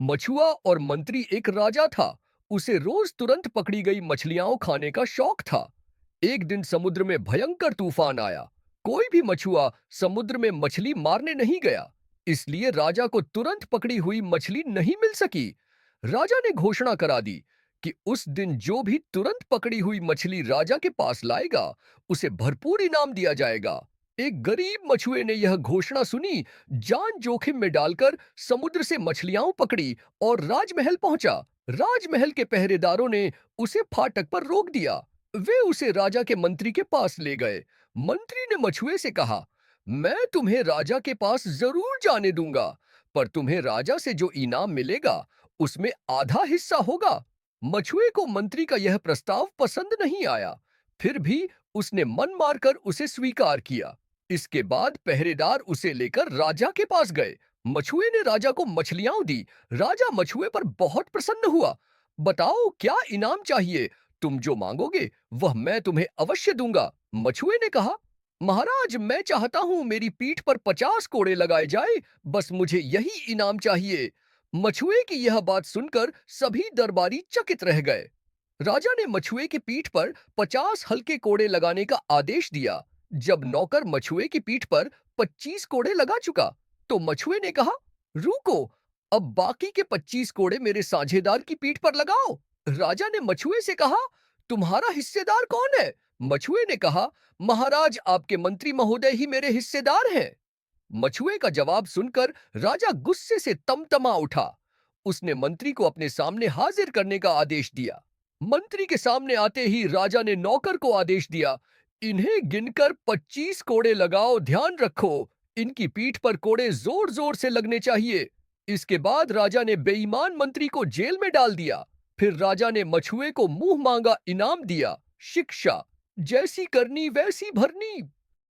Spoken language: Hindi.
मछुआ और मंत्री एक राजा था। उसे रोज तुरंत पकड़ी गई मछलियां खाने का शौक था। एक दिन समुद्र में भयंकर तूफान आया। कोई भी मछुआ समुद्र में मछली मारने नहीं गया, इसलिए राजा को तुरंत पकड़ी हुई मछली नहीं मिल सकी। राजा ने घोषणा करा दी कि उस दिन जो भी तुरंत पकड़ी हुई मछली राजा के पास लाएगा, उसे भरपूर इनाम दिया जाएगा। एक गरीब मछुए ने यह घोषणा सुनी, जान जोखिम में डालकर समुद्र से मछलियां पकड़ी और राजमहल पहुंचा। राजमहल के पहरेदारों ने उसे फाटक पर रोक दिया। वे उसे राजा के मंत्री के पास ले गए। मंत्री ने मछुए से कहा, मैं तुम्हें राजा के पास जरूर जाने दूंगा, पर तुम्हें राजा से जो इनाम मिलेगा उसमें आधा हिस्सा होगा। मछुए को मंत्री का यह प्रस्ताव पसंद नहीं आया, फिर भी उसने मन मारकर उसे स्वीकार किया। इसके बाद पहरेदार उसे लेकर राजा के पास गए। मछुए ने राजा को मछलियां दी। राजा मछुए पर बहुत प्रसन्न हुआ। बताओ क्या इनाम चाहिए? तुम जो मांगोगे वह मैं तुम्हें अवश्य दूंगा। मछुए ने कहा, महाराज मैं चाहता हूं मेरी पीठ पर 50 कोड़े लगाए जाए, बस मुझे यही इनाम चाहिए। मछुए की यह बात सुनकर सभी दरबारी चकित रह गए। राजा ने मछुए की पीठ पर 50 हल्के कोड़े लगाने का आदेश दिया। जब नौकर मछुए की पीठ पर 25 कोड़े लगा चुका, तो मछुए ने कहा, रुको, अब बाकी के 25 कोड़े मेरे साझेदार की पीठ पर लगाओ। राजा ने मछुए से कहा, तुम्हारा हिस्सेदार कौन है? मछुए ने कहा, महाराज आपके मंत्री महोदय ही मेरे हिस्सेदार हैं। मछुए का जवाब सुनकर राजा गुस्से से तमतमा उठा। उसने मंत्री को अपने सामने हाजिर करने का आदेश दिया। मंत्री के सामने आते ही राजा ने नौकर को आदेश दिया, इन्हें गिनकर 25 कोड़े लगाओ, ध्यान रखो इनकी पीठ पर कोड़े जोर जोर से लगने चाहिए। इसके बाद राजा ने बेईमान मंत्री को जेल में डाल दिया। फिर राजा ने मछुए को मुंह मांगा इनाम दिया, शिक्षा, जैसी करनी वैसी भरनी।